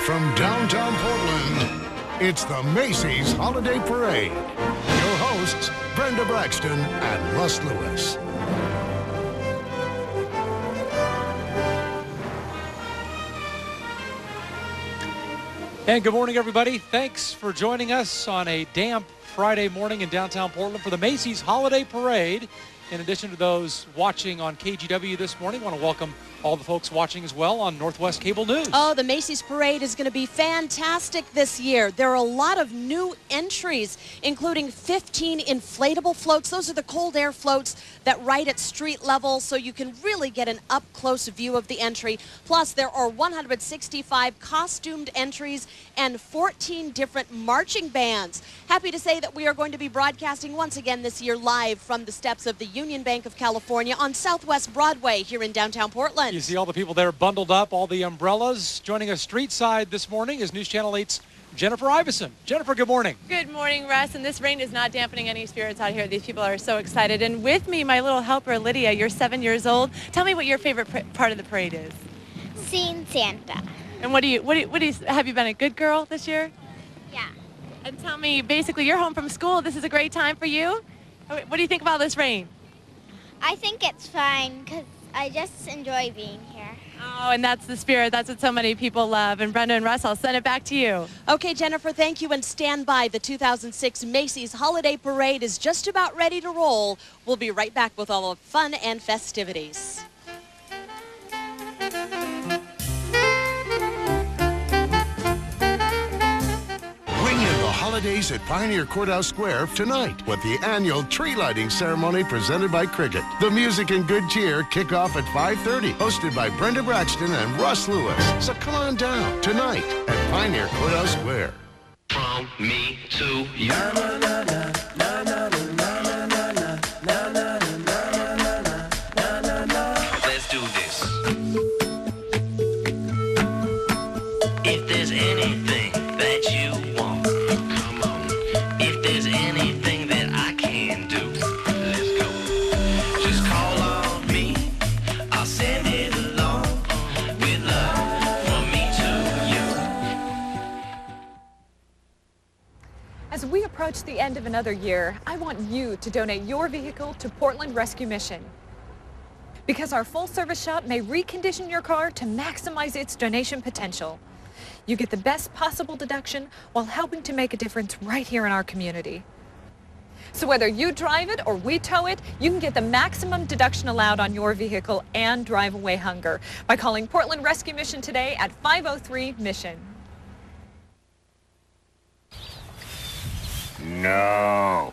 from downtown Portland, it's the Macy's Holiday Parade. Your hosts, Brenda Braxton and Russ Lewis. And good morning, everybody. Thanks for joining us on a damp Friday morning in downtown Portland for the Macy's Holiday Parade. In addition to those watching on KGW this morning, I want to welcome all the folks watching as well on Northwest Cable News. Oh, the Macy's Parade is going to be fantastic this year. There are a lot of new entries, including 15 inflatable floats. Those are the cold air floats that ride at street level, so you can really get an up-close view of the entry. Plus, there are 165 costumed entries and 14 different marching bands. Happy to say that we are going to be broadcasting once again this year live from the steps of the Union Bank of California on Southwest Broadway here in downtown Portland. You see all the people there bundled up, all the umbrellas. Joining us street side this morning is News Channel 8's Jennifer Iverson. Jennifer, good morning. Good morning, Russ. And this rain is not dampening any spirits out here. These people are so excited. And with me, my little helper, Lydia. You're 7 years old. Tell me what your favorite part of the parade is. Seeing Santa. And have you been a good girl this year? Yeah. And tell me, basically, you're home from school. This is a great time for you. What do you think about this rain? I think it's fine because I just enjoy being here. Oh, and that's the spirit. That's what so many people love. And Brenda and Russ, I'll send it back to you. Okay, Jennifer, thank you, and stand by. The 2006 Macy's Holiday Parade is just about ready to roll. We'll be right back with all the fun and festivities. Holidays at Pioneer Courthouse Square tonight with the annual tree lighting ceremony presented by Cricket. The music and good cheer kick off at 5:30, hosted by Brenda Braxton and Russ Lewis. So come on down tonight at Pioneer Courthouse Square. From me to you. Na, na, na, na, na, na, na, na, na, na, na, na, na, na. Let's do this. If there's anything that you want, come on. If there's anything that I can do, let's go. Just call on me. I'll send it along with love from me to you. As we approach the end of another year, I want you to donate your vehicle to Portland Rescue Mission. Because our full-service shop may recondition your car to maximize its donation potential. You get the best possible deduction while helping to make a difference right here in our community. So whether you drive it or we tow it, you can get the maximum deduction allowed on your vehicle and drive away hunger by calling Portland Rescue Mission today at 503-MISSION. No.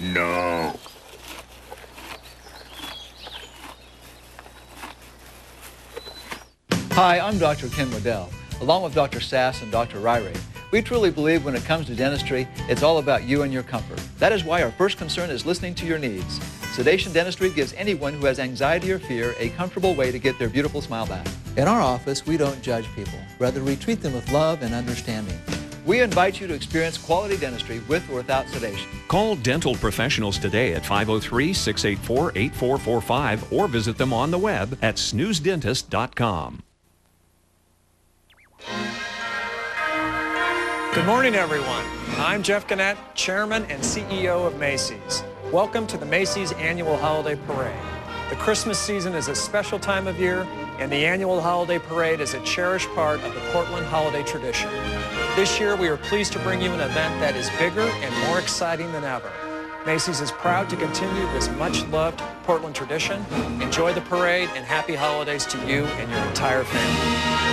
No. Hi, I'm Dr. Ken Waddell. Along with Dr. Sass and Dr. Ryrie, we truly believe when it comes to dentistry, it's all about you and your comfort. That is why our first concern is listening to your needs. Sedation Dentistry gives anyone who has anxiety or fear a comfortable way to get their beautiful smile back. In our office, we don't judge people. Rather, we treat them with love and understanding. We invite you to experience quality dentistry with or without sedation. Call dental professionals today at 503-684-8445 or visit them on the web at snoozedentist.com. Good morning, everyone. I'm Jeff Gannett, Chairman and CEO of Macy's. Welcome to the Macy's Annual Holiday Parade. The Christmas season is a special time of year, and the Annual Holiday Parade is a cherished part of the Portland holiday tradition. This year, we are pleased to bring you an event that is bigger and more exciting than ever. Macy's is proud to continue this much-loved Portland tradition. Enjoy the parade, and happy holidays to you and your entire family.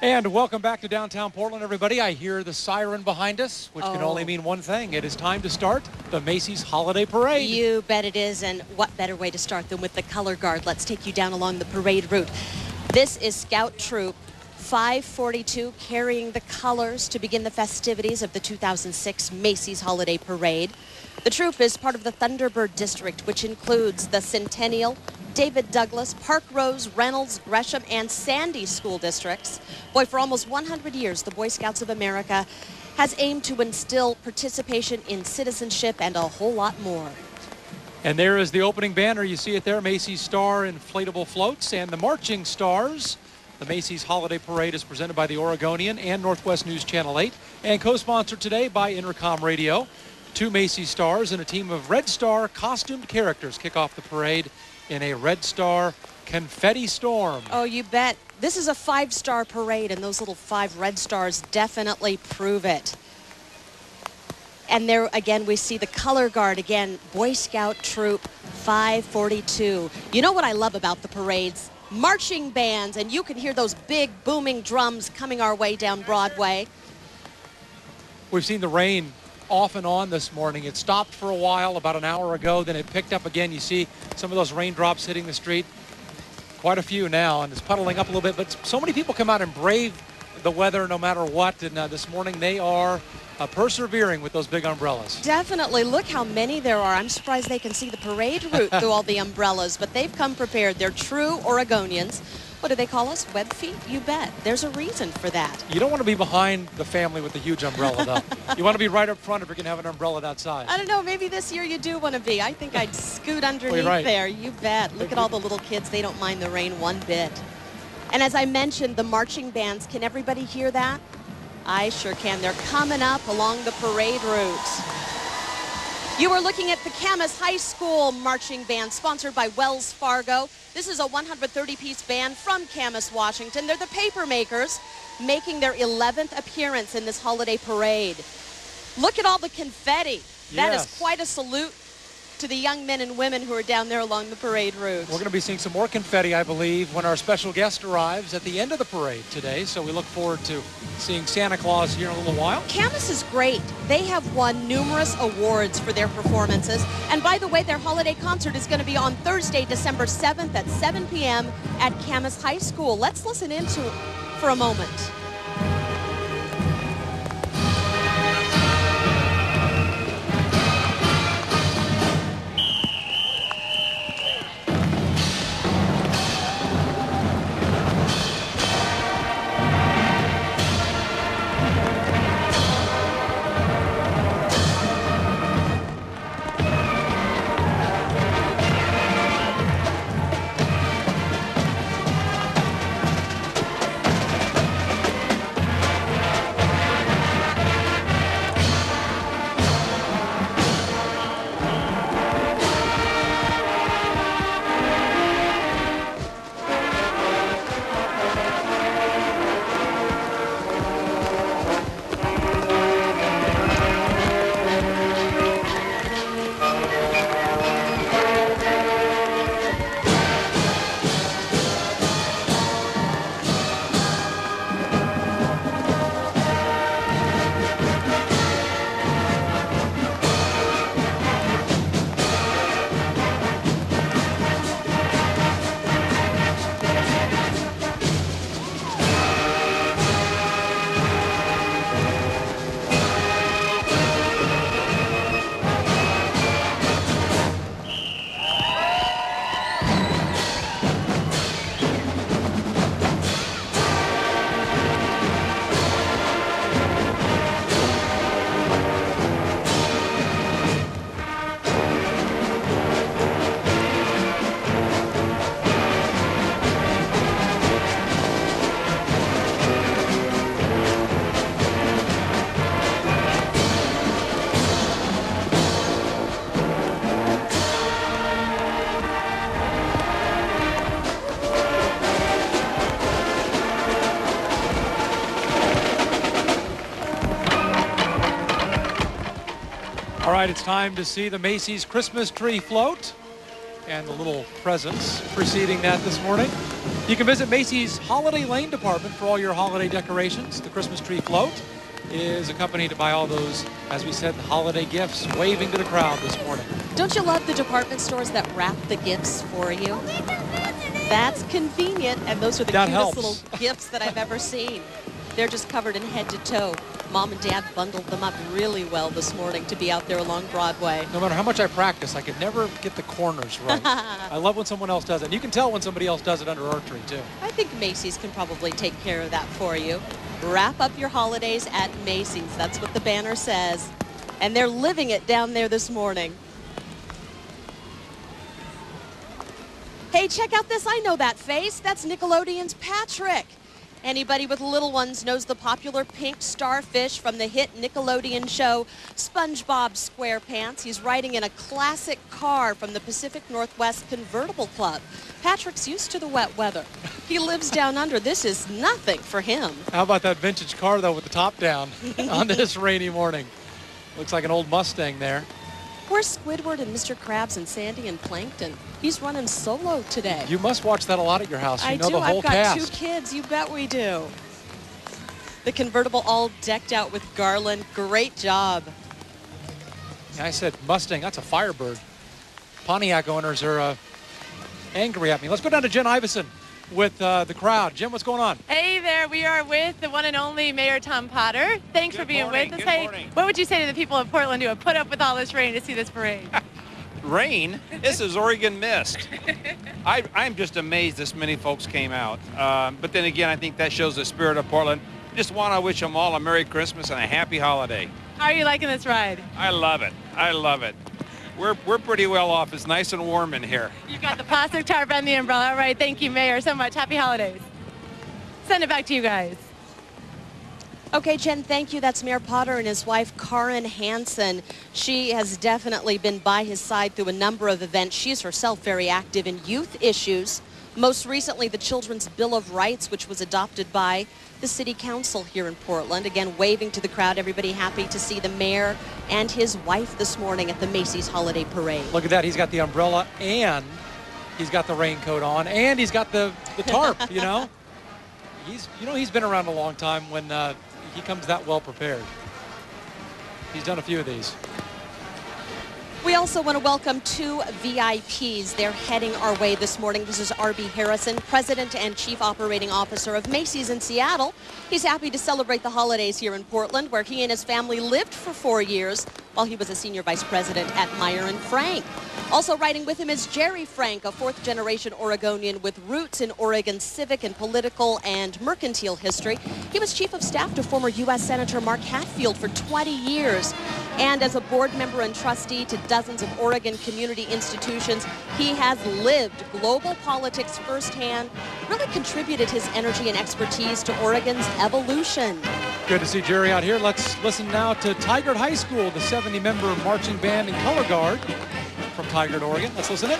And welcome back to downtown Portland, everybody. I hear the siren behind us, which can only mean one thing. It is time to start the Macy's Holiday Parade. You bet it is, and what better way to start than with the color guard. Let's take you down along the parade route. This is Scout Troop 542 carrying the colors to begin the festivities of the 2006 Macy's Holiday Parade. The troop is part of the Thunderbird District, which includes the Centennial, David Douglas, Park Rose, Reynolds, Gresham, and Sandy school districts. Boy, for almost 100 years, the Boy Scouts of America has aimed to instill participation in citizenship and a whole lot more. And there is the opening banner. You see it there, Macy's Star Inflatable Floats and the Marching Stars. The Macy's Holiday Parade is presented by the Oregonian and Northwest News Channel 8 and co-sponsored today by Intercom Radio. 2 Macy's Stars and a team of Red Star costumed characters kick off the parade in a Red Star confetti storm. Oh, you bet. This is a 5-star parade, and those little 5 Red Stars definitely prove it. And there again, we see the color guard again, Boy Scout Troop 542. You know what I love about the parades? Marching bands, and you can hear those big booming drums coming our way down Broadway. We've seen the rain off and on this morning. It stopped for a while about an hour ago, then it picked up again. You see some of those raindrops hitting the street. Quite a few now, and it's puddling up a little bit, but so many people come out and brave the weather no matter what, and this morning they are persevering with those big umbrellas. Definitely. Look how many there are. I'm surprised they can see the parade route through all the umbrellas, but they've come prepared. They're true Oregonians. What do they call us? Web feet? You bet. There's a reason for that. You don't want to be behind the family with the huge umbrella, though. You want to be right up front if you're going to have an umbrella that size. I don't know. Maybe this year you do want to be. I think I'd scoot underneath there. You bet. Look at all the little kids. They don't mind the rain one bit. And as I mentioned, the marching bands, can everybody hear that? I sure can. They're coming up along the parade route. You are looking at the Camas High School Marching Band, sponsored by Wells Fargo. This is a 130-piece band from Camas, Washington. They're the paper makers, making their 11th appearance in this holiday parade. Look at all the confetti. That is quite a salute to the young men and women who are down there along the parade route. We're going to be seeing some more confetti, I believe, when our special guest arrives at the end of the parade today. So we look forward to seeing Santa Claus here in a little while. Camas is great. They have won numerous awards for their performances. And by the way, their holiday concert is going to be on Thursday, December 7th at 7 p.m. at Camas High School. Let's listen into it for a moment. All right, it's time to see the Macy's Christmas tree float and the little presents preceding that this morning. You can visit Macy's Holiday Lane department for all your holiday decorations. The Christmas tree float is accompanied by all those, as we said, holiday gifts waving to the crowd this morning. Don't you love the department stores that wrap the gifts for you? That's convenient, and those are the cutest little gifts that I've ever seen. They're just covered in head to toe. Mom and Dad bundled them up really well this morning to be out there along Broadway. No matter how much I practice, I could never get the corners right. I love when someone else does it. And you can tell when somebody else does it under our tree, too. I think Macy's can probably take care of that for you. Wrap up your holidays at Macy's. That's what the banner says. And they're living it down there this morning. Hey, check out this. I know that face. That's Nickelodeon's Patrick. Anybody with little ones knows the popular pink starfish from the hit Nickelodeon show SpongeBob SquarePants. He's riding in a classic car from the Pacific Northwest Convertible Club. Patrick's used to the wet weather. He lives down under. This is nothing for him. How about that vintage car, though, with the top down on this rainy morning? Looks like an old Mustang there. Where's Squidward and Mr. Krabs and Sandy and Plankton? He's running solo today. You must watch that a lot at your house. You I know do. the whole I've got cast. 2 kids. You bet we do. The convertible all decked out with garland. Great job. Yeah, I said Mustang. That's a Firebird. Pontiac owners are angry at me. Let's go down to Jen Iverson with the crowd. Jim, what's going on? Hey there, we are with the one and only Mayor Tom Potter. Thanks for being with us. Hey, what would you say to the people of Portland who have put up with all this rain to see this parade? Rain? This is Oregon mist. I'm just amazed this many folks came out. But then again, I think that shows the spirit of Portland. Just want to wish them all a Merry Christmas and a happy holiday. How are you liking this ride? I love it. I love it. We're pretty well off. It's nice and warm in here. You've got the plastic tarp and the umbrella. All right, thank you, Mayor, so much. Happy holidays. Send it back to you guys. Okay, Jen, thank you. That's Mayor Potter and his wife, Karen Hansen. She has definitely been by his side through a number of events. She's herself very active in youth issues. Most recently, the Children's Bill of Rights, which was adopted by the City Council here in Portland. Again, waving to the crowd. Everybody happy to see the mayor and his wife this morning at the Macy's Holiday Parade. Look at that. He's got the umbrella and he's got the raincoat on and he's got the tarp, you know. He's been around a long time when he comes that well prepared. He's done a few of these. We also want to welcome 2 VIPs. They're heading our way this morning. This is R.B. Harrison, President and Chief Operating Officer of Macy's in Seattle. He's happy to celebrate the holidays here in Portland, where he and his family lived for 4 years while he was a Senior Vice President at Meyer and Frank. Also riding with him is Jerry Frank, a 4th-generation Oregonian with roots in Oregon's civic and political and mercantile history. He was Chief of Staff to former U.S. Senator Mark Hatfield for 20 years. And as a board member and trustee to dozens of Oregon community institutions, he has lived global politics firsthand, really contributed his energy and expertise to Oregon's evolution. Good to see Jerry out here. Let's listen now to Tigard High School, the 70-member marching band and color guard from Tigard, Oregon. Let's listen in.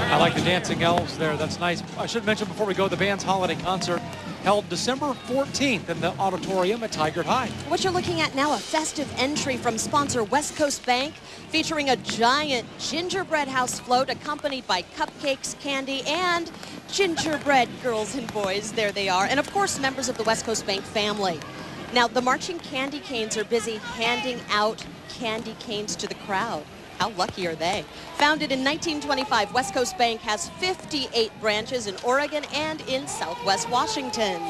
I like the dancing elves there. That's nice. I should mention before we go, the band's holiday concert held December 14th in the auditorium at Tigard High. What you're looking at now, a festive entry from sponsor West Coast Bank, featuring a giant gingerbread house float accompanied by cupcakes, candy, and gingerbread girls and boys. There they are. And of course, members of the West Coast Bank family. Now, the marching candy canes are busy handing out candy canes to the crowd. How lucky are they? Founded in 1925, West Coast Bank has 58 branches in Oregon and in Southwest Washington.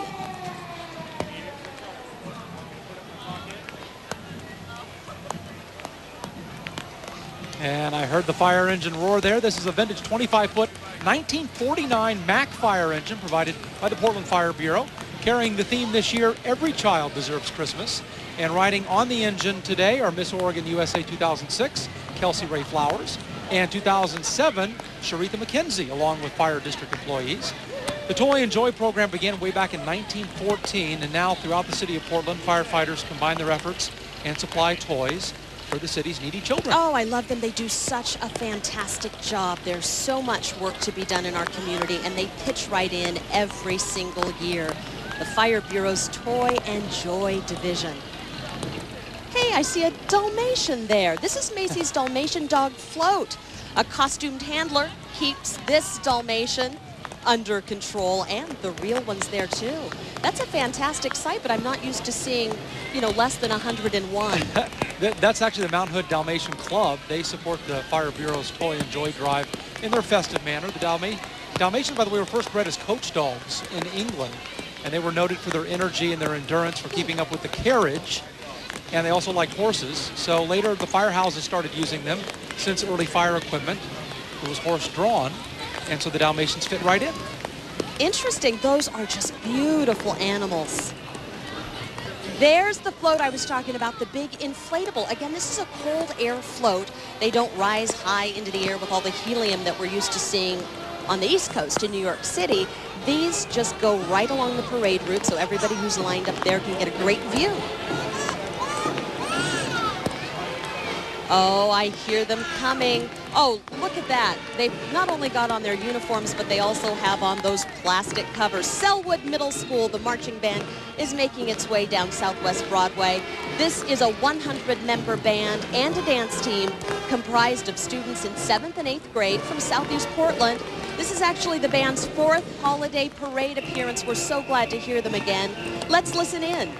And I heard the fire engine roar there. This is a vintage 25-foot 1949 Mack fire engine provided by the Portland Fire Bureau, carrying the theme this year, Every Child Deserves Christmas. And riding on the engine today are Miss Oregon USA 2006, Kelsey Ray Flowers, and 2007, Sharitha McKenzie, along with fire district employees. The Toy and Joy program began way back in 1914, and now throughout the city of Portland, firefighters combine their efforts and supply toys for the city's needy children. Oh, I love them. They do such a fantastic job. There's so much work to be done in our community, and they pitch right in every single year. The Fire Bureau's Toy and Joy Division. Hey, Hey, I see a Dalmatian there. This is Macy's Dalmatian Dog Float. A costumed handler keeps this Dalmatian under control, and the real one's there too. That's a fantastic sight, but I'm not used to seeing, less than 101. That's actually the Mount Hood Dalmatian Club. They support the Fire Bureau's Toy and Joy Drive in their festive manner. The Dalmatians, by the way, were first bred as coach dogs in England, and they were noted for their energy and their endurance for keeping up with the carriage, and they also like horses. So later the firehouses started using them. Since early fire equipment, it was horse-drawn, and so the Dalmatians fit right in. Interesting. Those are just beautiful animals. There's the float I was talking about, the big inflatable. Again, this is a cold air float. They don't rise high into the air with all the helium that we're used to seeing on the East Coast in New York City. These just go right along the parade route, so everybody who's lined up there can get a great view. Oh, I hear them coming. Oh, look at that. They've not only got on their uniforms, but they also have on those plastic covers. Selwood Middle School, the marching band, is making its way down Southwest Broadway. This is a 100-member band and a dance team comprised of students in 7th and 8th grade from Southeast Portland. This is actually the band's 4th holiday parade appearance. We're so glad to hear them again. Let's listen in.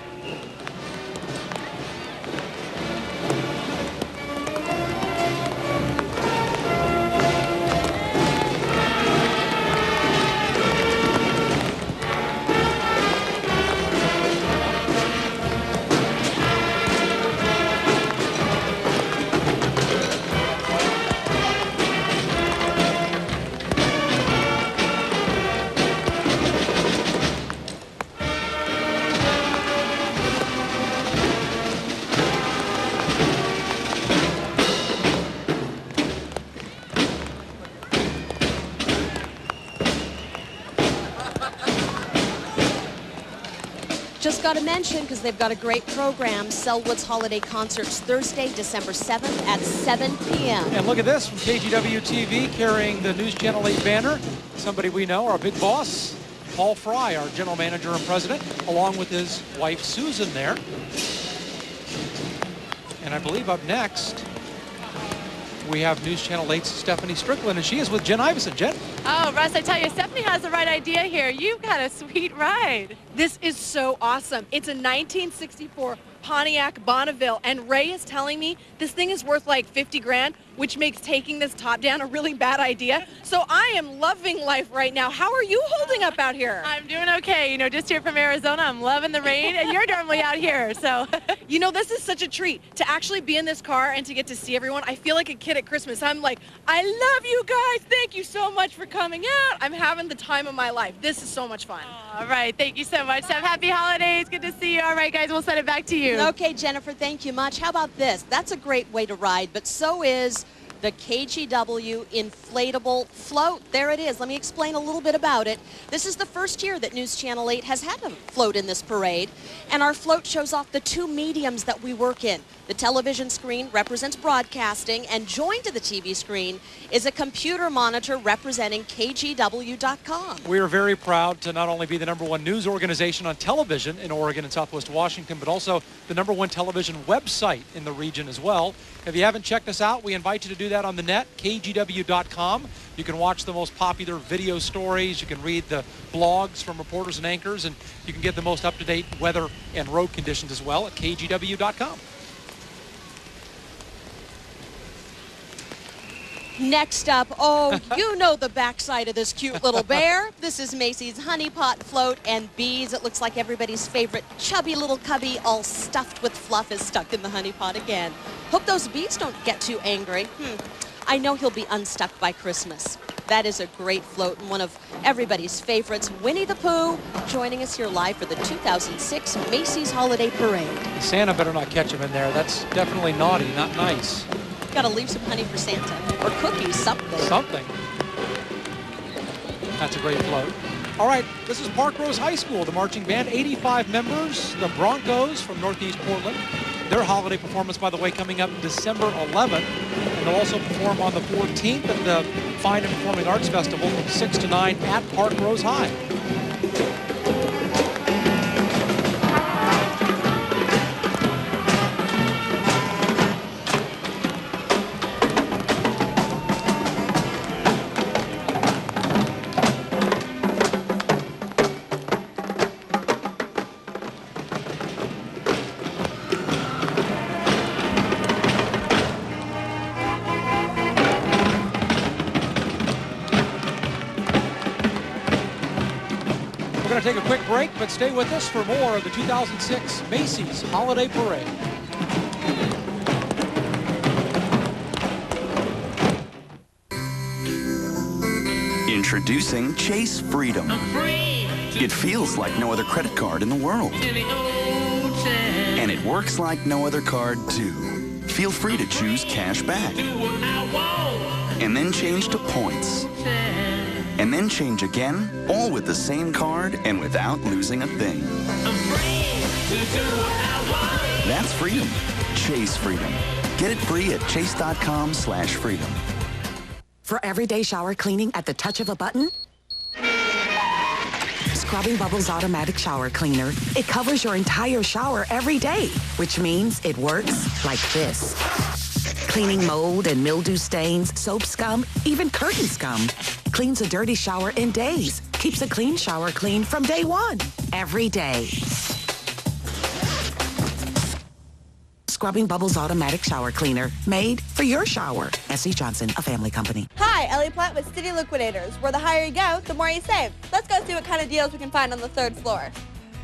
Just got to mention, because they've got a great program, Selwood's Holiday Concerts Thursday, December 7th at 7 p.m. And look at this from KGW TV carrying the News Channel 8 banner. Somebody we know, our big boss, Paul Fry, our general manager and president, along with his wife Susan there. And I believe up next we have News Channel 8's Stephanie Strickland, and she is with Jen Iverson. Jen? Oh, Russ, I tell you, Stephanie has the right idea here. You've got a sweet ride. This is so awesome. It's a 1964 Pontiac Bonneville, and Ray is telling me this thing is worth like 50 grand, which makes taking this top down a really bad idea. So I am loving life right now. How are you holding up out here? I'm doing okay. Just here from Arizona, I'm loving the rain, and you're normally out here, so. This is such a treat to actually be in this car and to get to see everyone. I feel like a kid at Christmas. I'm like, I love you guys. Thank you so much for coming out. I'm having the time of my life. This is so much fun. All right. Thank you so much. Have happy holidays. Good to see you. All right, guys, we'll send it back to you. Okay, Jennifer, thank you much. How about this? That's a great way to ride, but so is the KGW inflatable float. There it is. Let me explain a little bit about it. This is the first year that News Channel 8 has had a float in this parade, and our float shows off the two mediums that we work in. The television screen represents broadcasting, and joined to the TV screen is a computer monitor representing KGW.com. We are very proud to not only be the #1 news organization on television in Oregon and Southwest Washington, but also the #1 television website in the region as well. If you haven't checked us out, we invite you to do that on the net, KGW.com. You can watch the most popular video stories, you can read the blogs from reporters and anchors, and you can get the most up-to-date weather and road conditions as well at KGW.com. Next up, oh, you know the backside of this cute little bear. This is Macy's Honey Pot Float, and bees. It looks like everybody's favorite chubby little cubby, all stuffed with fluff, is stuck in the honey pot again. Hope those bees don't get too angry. I know he'll be unstuck by Christmas. That is a great float and one of everybody's favorites. Winnie the Pooh joining us here live for the 2006 Macy's Holiday Parade. Santa better not catch him in there. That's definitely naughty, not nice. Got to leave some honey for Santa, or cookies, something. Something. That's a great float. All right, this is Park Rose High School, the marching band, 85 members, the Broncos from Northeast Portland. Their holiday performance, by the way, coming up December 11th. And they'll also perform on the 14th at the Fine and Performing Arts Festival from 6 to 9 at Park Rose High. going to take a quick break, but stay with us for more of the 2006 Macy's Holiday Parade. Introducing Chase Freedom. It feels like no other credit card in the world. And it works like no other card, too. Feel free to choose cash back. And then change to points. And then change again, all with the same card and without losing a thing. That's freedom. Chase Freedom. Get it free at chase.com/freedom. For everyday shower cleaning at the touch of a button? Scrubbing Bubbles Automatic Shower Cleaner. It covers your entire shower every day, which means it works like this. Cleaning mold and mildew stains, soap scum, even curtain scum. Cleans a dirty shower in days. Keeps a clean shower clean from day one, every day. Scrubbing Bubbles Automatic Shower Cleaner, made for your shower. S.C. Johnson, a family company. Hi, Ellie Platt with City Liquidators, where the higher you go, the more you save. Let's go see what kind of deals we can find on the 3rd floor.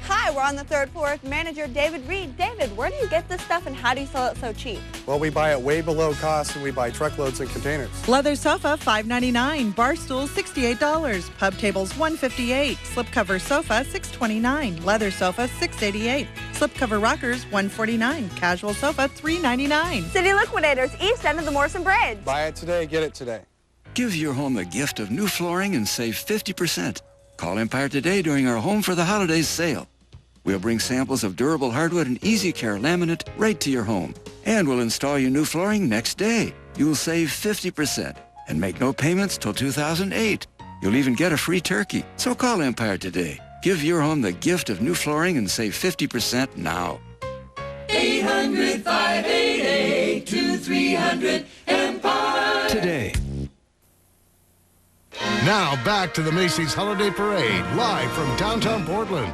Hi, we're on the 3rd floor with manager David Reed. David, where do you get this stuff and how do you sell it so cheap? Well, we buy it way below cost and we buy truckloads and containers. Leather sofa, $5.99. Bar stools, $68. Pub tables, $158. Slipcover sofa, $629. Leather sofa, $688. Slipcover rockers, $149. Casual sofa, $399. City Liquidators, east end of the Morrison Bridge. Buy it today, get it today. Give your home the gift of new flooring and save 50%. Call Empire today during our Home for the Holidays sale. We'll bring samples of durable hardwood and easy care laminate right to your home. And we'll install your new flooring next day. You'll save 50% and make no payments till 2008. You'll even get a free turkey. So call Empire today. Give your home the gift of new flooring and save 50% now. 800-588-2300 Empire. Today. Now back to the Macy's Holiday Parade, live from downtown Portland.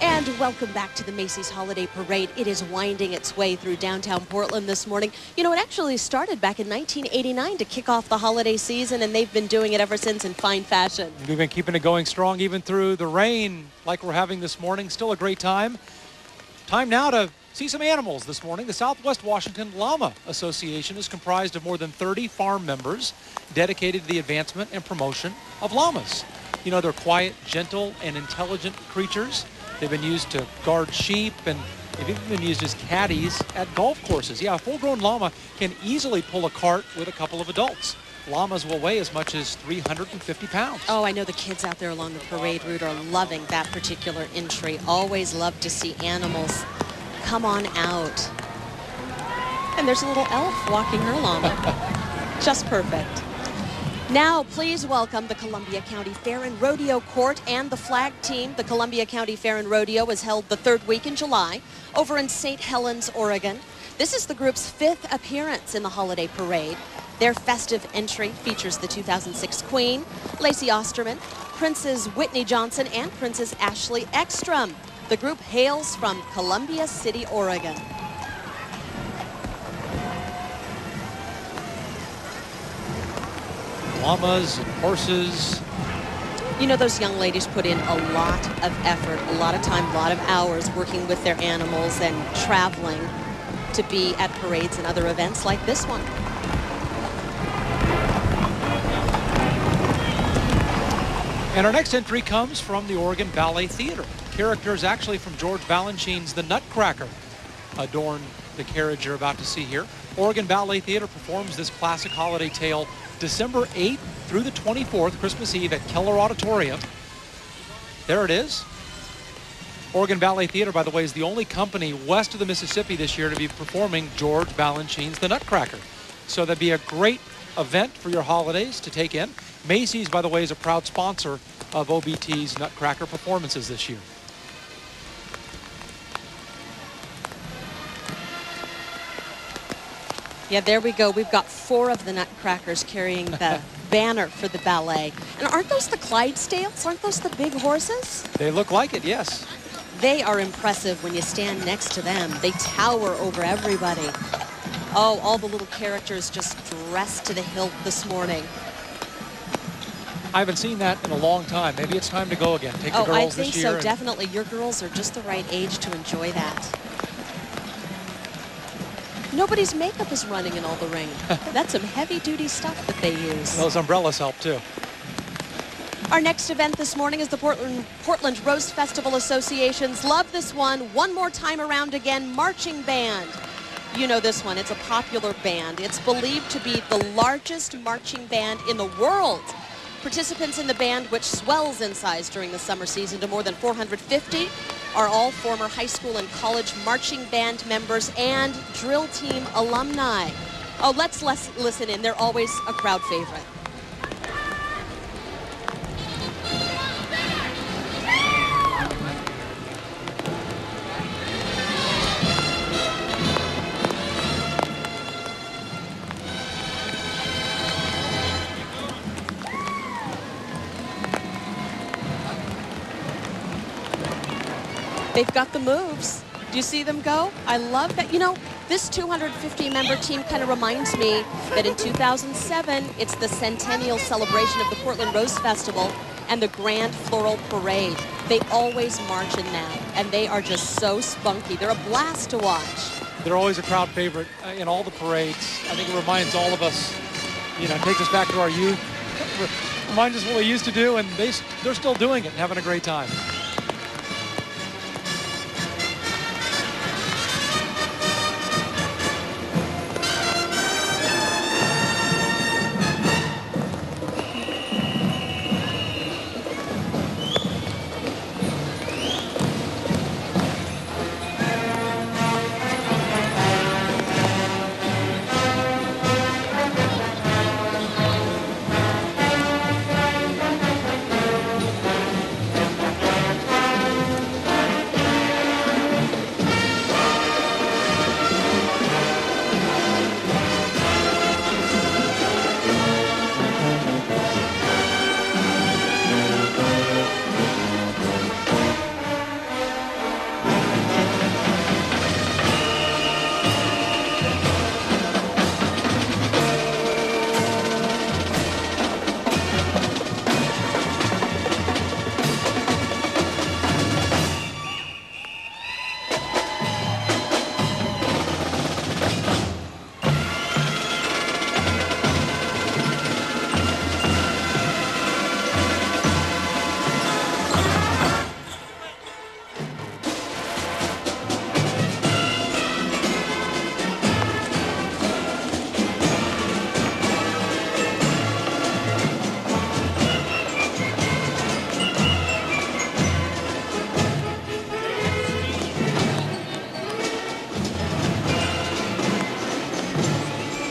And welcome back to the Macy's Holiday Parade. It is winding its way through downtown Portland this morning. You know, it actually started back in 1989 to kick off the holiday season, and they've been doing it ever since in fine fashion. We've been keeping it going strong even through the rain like we're having this morning. Still a great time. Time now to see some animals this morning. The Southwest Washington Llama Association is comprised of more than 30 farm members dedicated to the advancement and promotion of llamas. You know, they're quiet, gentle, and intelligent creatures. They've been used to guard sheep, and they've even been used as caddies at golf courses. Yeah, a full-grown llama can easily pull a cart with a couple of adults. Llamas will weigh as much as 350 pounds. Oh, I know the kids out there along the parade route are loving that particular entry. Always love to see animals come on out. And there's a little elf walking her llama. Just perfect. Now, please welcome the Columbia County Fair and Rodeo Court and the flag team. The Columbia County Fair and Rodeo is held the 3rd week in July over in St. Helens, Oregon. This is the group's 5th appearance in the holiday parade. Their festive entry features the 2006 Queen, Lacey Osterman, Princess Whitney Johnson, and Princess Ashley Ekstrom. The group hails from Columbia City, Oregon. Llamas and horses. You know, those young ladies put in a lot of effort, a lot of time, a lot of hours working with their animals and traveling to be at parades and other events like this one. And our next entry comes from the Oregon Ballet Theater. Characters actually from George Balanchine's The Nutcracker adorn the carriage you're about to see here. Oregon Ballet Theater performs this classic holiday tale December 8th through the 24th, Christmas Eve at Keller Auditorium. There it is. Oregon Ballet Theater, by the way, is the only company west of the Mississippi this year to be performing George Balanchine's The Nutcracker. So that'd be a great event for your holidays to take in. Macy's, by the way, is a proud sponsor of OBT's Nutcracker performances this year. Yeah, there we go. We've got 4 of the Nutcrackers carrying the banner for the ballet. And aren't those the Clydesdales? Aren't those the big horses? They look like it, yes. They are impressive when you stand next to them. They tower over everybody. Oh, all the little characters just dressed to the hilt this morning. I haven't seen that in a long time. Maybe it's time to go again. Take the girls I this think year. so, definitely. Your girls are just the right age to enjoy that. Nobody's makeup is running in all the rain. That's some heavy-duty stuff that they use. Those umbrellas help, too. Our next event this morning is the Portland Roast Festival Association's Love This One more time around again, marching band. You know this one. It's a popular band. It's believed to be the largest marching band in the world. Participants in the band, which swells in size during the summer season to more than 450, are all former high school and college marching band members and drill team alumni. Oh, let's listen in. They're always a crowd favorite. They've got the moves. Do you see them go? I love that. You know, this 250-member team kind of reminds me that in 2007, it's the centennial celebration of the Portland Roast Festival and the Grand Floral Parade. They always march in that, and they are just so spunky. They're a blast to watch. They're always a crowd favorite in all the parades. I think it reminds all of us, you know, takes us back to our youth. Reminds us what we used to do, and they're still doing it and having a great time.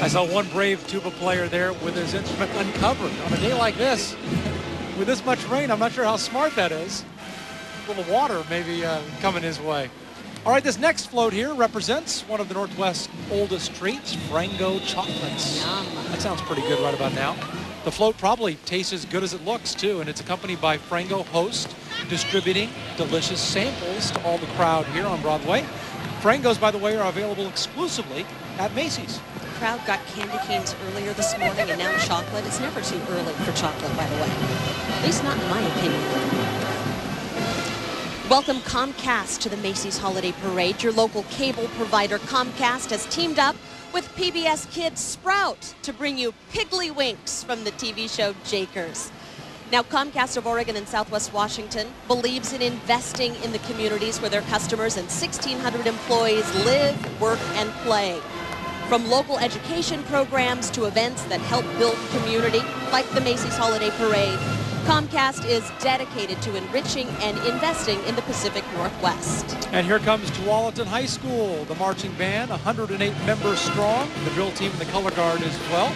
I saw one brave tuba player there with his instrument uncovered on a day like this. With this much rain, I'm not sure how smart that is. A little water maybe coming his way. All right, this next float here represents one of the Northwest's oldest treats, Frango chocolates. Yum. That sounds pretty good right about now. The float probably tastes as good as it looks, too, and it's accompanied by Frango host distributing delicious samples to all the crowd here on Broadway. Frangos, by the way, are available exclusively at Macy's. The crowd got candy canes earlier this morning and now chocolate. It's never too early for chocolate, by the way. At least not in my opinion. Welcome Comcast to the Macy's Holiday Parade. Your local cable provider Comcast has teamed up with PBS Kids Sprout to bring you Piggly Winks from the TV show Jakers. Now, Comcast of Oregon and Southwest Washington believes in investing in the communities where their customers and 1,600 employees live, work, and play. From local education programs to events that help build community, like the Macy's Holiday Parade, Comcast is dedicated to enriching and investing in the Pacific Northwest. And here comes Tualatin High School, the marching band, 108 members strong, the drill team and the color guard as well.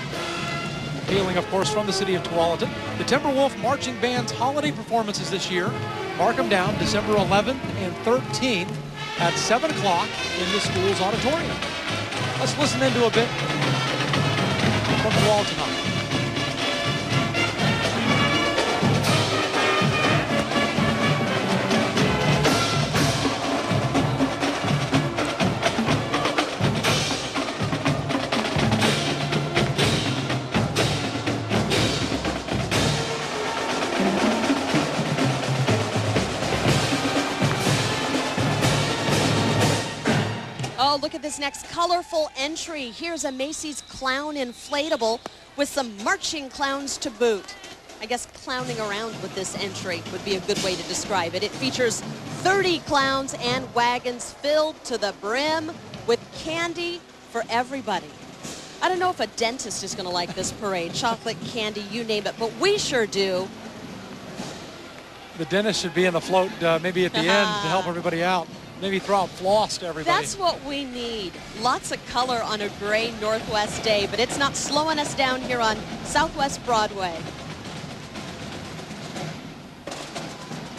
Hailing, of course, from the city of Tualatin. The Timberwolf Marching Band's holiday performances this year, mark them down, December 11th and 13th at 7 o'clock in the school's auditorium. Let's listen into a bit from Tualatin High. look at this next colorful entry. Here's a Macy's clown inflatable with some marching clowns to boot. I guess clowning around with this entry would be a good way to describe it. It features 30 clowns and wagons filled to the brim with candy for everybody. I don't know if a dentist is going to like this parade. Chocolate, candy, you name it, but we sure do. The dentist should be in the float maybe at the end to help everybody out. Maybe throw out floss to everybody. That's what we need. Lots of color on a gray Northwest day, but it's not slowing us down here on Southwest Broadway.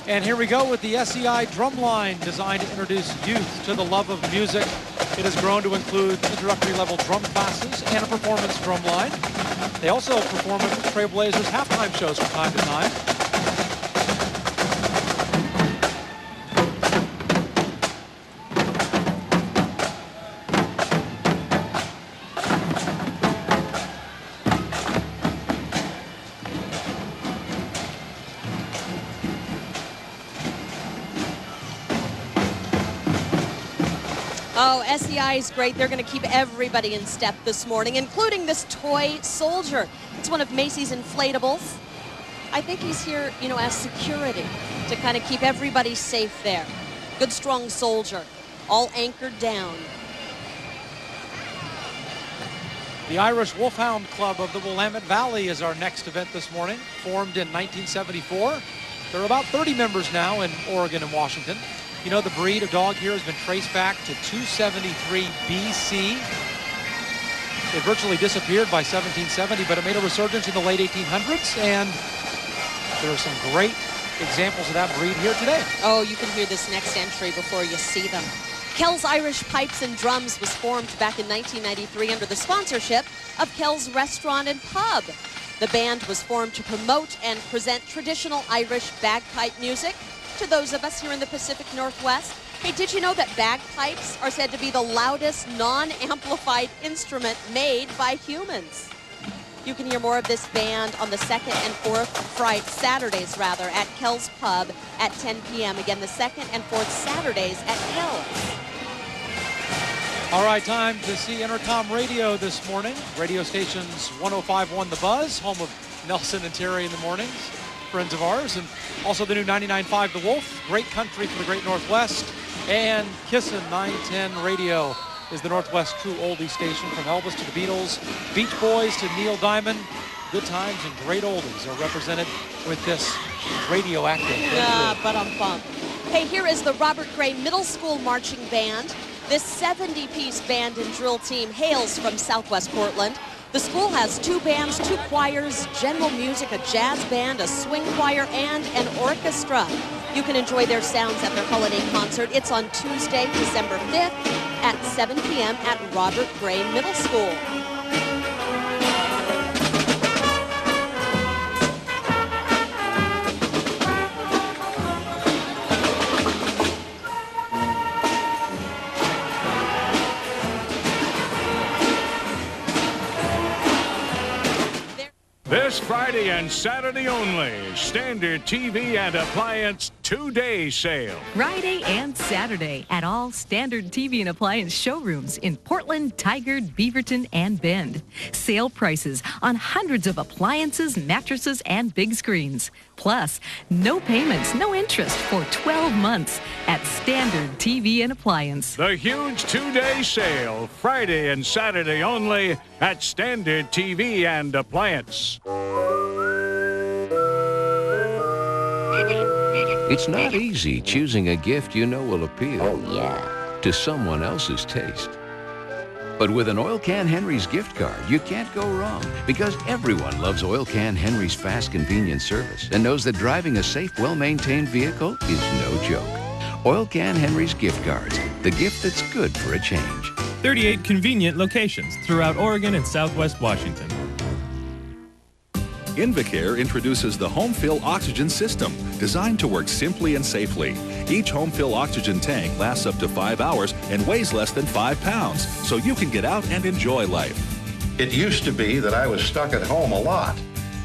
And here we go with the SEI Drumline, designed to introduce youth to the love of music. It has grown to include introductory level drum classes and a performance drum line. They also perform at Trailblazers halftime shows from time to time. Oh, SEI is great. They're going to keep everybody in step this morning, including this toy soldier. It's one of Macy's inflatables. I think he's here, you know, as security to kind of keep everybody safe there. Good, strong soldier, all anchored down. The Irish Wolfhound Club of the Willamette Valley is our next event this morning, formed in 1974. There are about 30 members now in Oregon and Washington. You know, the breed of dog here has been traced back to 273 BC. It virtually disappeared by 1770, but it made a resurgence in the late 1800s, and there are some great examples of that breed here today. Oh, you can hear this next entry before you see them. Kell's Irish Pipes and Drums was formed back in 1993 under the sponsorship of Kell's Restaurant and Pub. The band was formed to promote and present traditional Irish bagpipe music to those of us here in the Pacific Northwest. Hey, did you know that bagpipes are said to be the loudest non-amplified instrument made by humans? You can hear more of this band on the second and fourth Saturdays at Kell's Pub at 10 p.m. Again, the second and fourth Saturdays at Kell's. All right, time to see Intercom Radio this morning. Radio stations 105.1 The Buzz, home of Nelson and Terry in the mornings, friends of ours, and also the new 99.5 The Wolf, great country for the great Northwest, and Kissin' 910 Radio is the Northwest true oldie station. From Elvis to the Beatles, Beach Boys to Neil Diamond, good times and great oldies are represented with this radioactive. Hey, here is the Robert Gray Middle School Marching Band. This 70-piece band and drill team hails from Southwest Portland. The school has 2 bands, 2 choirs, general music, a jazz band, a swing choir, and an orchestra. You can enjoy their sounds at their holiday concert. It's on Tuesday, December 5th at 7 p.m. at Robert Gray Middle School. This Friday and Saturday only, Standard TV and Appliance 2-day sale. Friday and Saturday at all Standard TV and Appliance showrooms in Portland, Tigard, Beaverton, and Bend. Sale prices on hundreds of appliances, mattresses, and big screens. Plus, no payments, no interest for 12 months at Standard TV and Appliance. The huge 2-day sale, Friday and Saturday only at Standard TV and Appliance. It's not easy choosing a gift you know will appeal to someone else's taste. But with an Oil Can Henry's gift card, you can't go wrong, because everyone loves Oil Can Henry's fast, convenient service and knows that driving a safe, well-maintained vehicle is no joke. Oil Can Henry's gift cards, the gift that's good for a change. 38 convenient locations throughout Oregon and Southwest Washington. Invacare introduces the Home Fill Oxygen System, designed to work simply and safely. Each Home Fill Oxygen tank lasts up to 5 hours and weighs less than 5 pounds, so you can get out and enjoy life. It used to be that I was stuck at home a lot,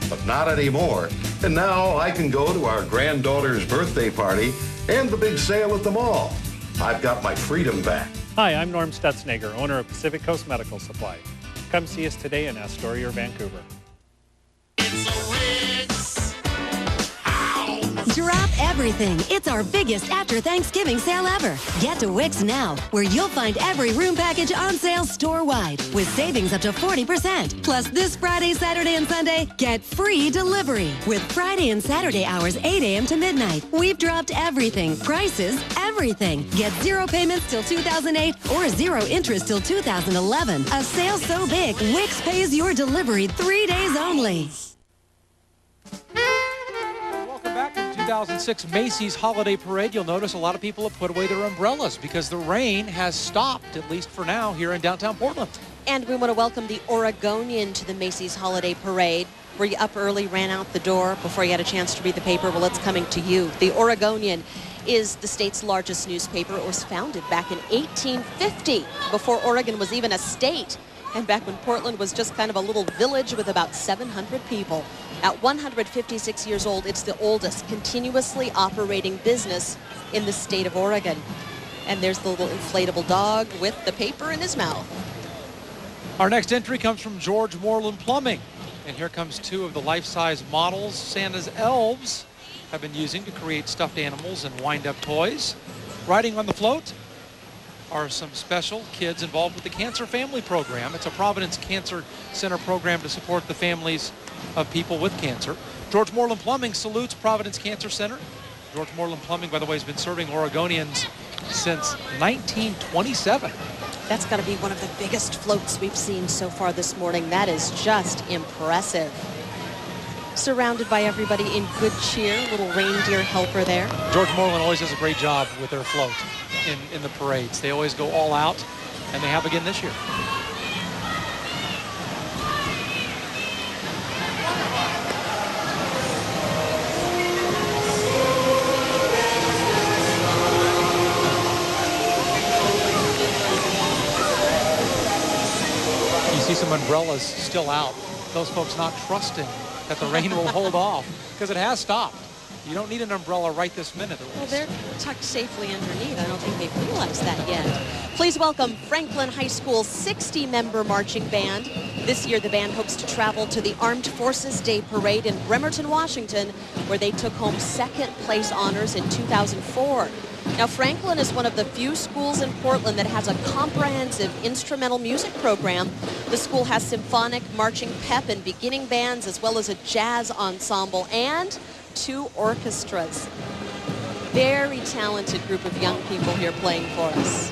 but not anymore. And now I can go to our granddaughter's birthday party and the big sale at the mall. I've got my freedom back. Hi, I'm Norm Stutznager, owner of Pacific Coast Medical Supply. Come see us today in Astoria or Vancouver. Drop everything. It's our biggest after Thanksgiving sale ever. Get to Wix now, where you'll find every room package on sale store-wide with savings up to 40%. Plus this Friday, Saturday, and Sunday, get free delivery. With Friday and Saturday hours 8 a.m. to midnight, we've dropped everything. Prices, everything. Get 0 payments till 2008 or 0 interest till 2011. A sale so big, Wix pays your delivery 3 days only. Welcome back to the 2006 Macy's Holiday Parade. You'll notice a lot of people have put away their umbrellas because the rain has stopped, at least for now, here in downtown Portland. And we want to welcome the Oregonian to the Macy's Holiday Parade. Were you up early, ran out the door before you had a chance to read the paper? Well, it's coming to you. The Oregonian is the state's largest newspaper. It was founded back in 1850, before Oregon was even a state, and back when Portland was just kind of a little village with about 700 people. At 156 years old, it's the oldest continuously operating business in the state of Oregon. And there's the little inflatable dog with the paper in his mouth. Our next entry comes from George Moreland Plumbing. And here comes 2 of the life-size models Santa's elves have been using to create stuffed animals and wind-up toys. Riding on the float are some special kids involved with the Cancer Family Program. It's a Providence Cancer Center program to support the families of people with cancer. George Moreland Plumbing salutes Providence Cancer Center. George Moreland Plumbing, by the way, has been serving Oregonians since 1927. That's got to be one of the biggest floats we've seen so far this morning. That is just impressive. Surrounded by everybody in good cheer, little reindeer helper there. George Moreland always does a great job with their float in the parades. They always go all out, and they have again this year. You see some umbrellas still out. Those folks not trusting that the rain will hold off because it has stopped. You don't need an umbrella right this minute. Well, they're tucked safely underneath. I don't think they've realized that yet. Please welcome Franklin High School's 60-member marching band. This year, the band hopes to travel to the Armed Forces Day Parade in Bremerton, Washington, where they took home second-place honors in 2004. Now, Franklin is one of the few schools in Portland that has a comprehensive instrumental music program. The school has symphonic, marching, pep, and beginning bands, as well as a jazz ensemble and 2 orchestras. Very talented group of young people here playing for us.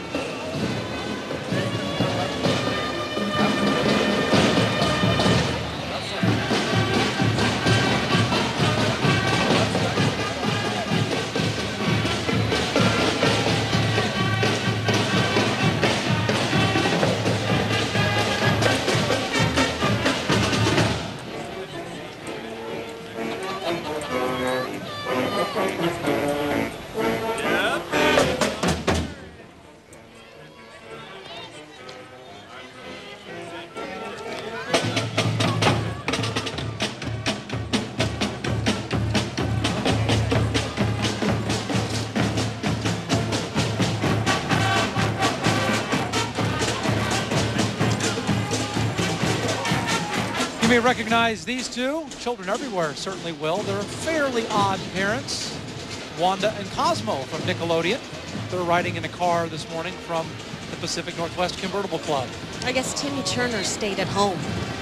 You may recognize these 2. Children everywhere certainly will. They're fairly odd parents, Wanda and Cosmo from Nickelodeon. They're riding in a car this morning from the Pacific Northwest Convertible Club. I guess Timmy Turner stayed at home.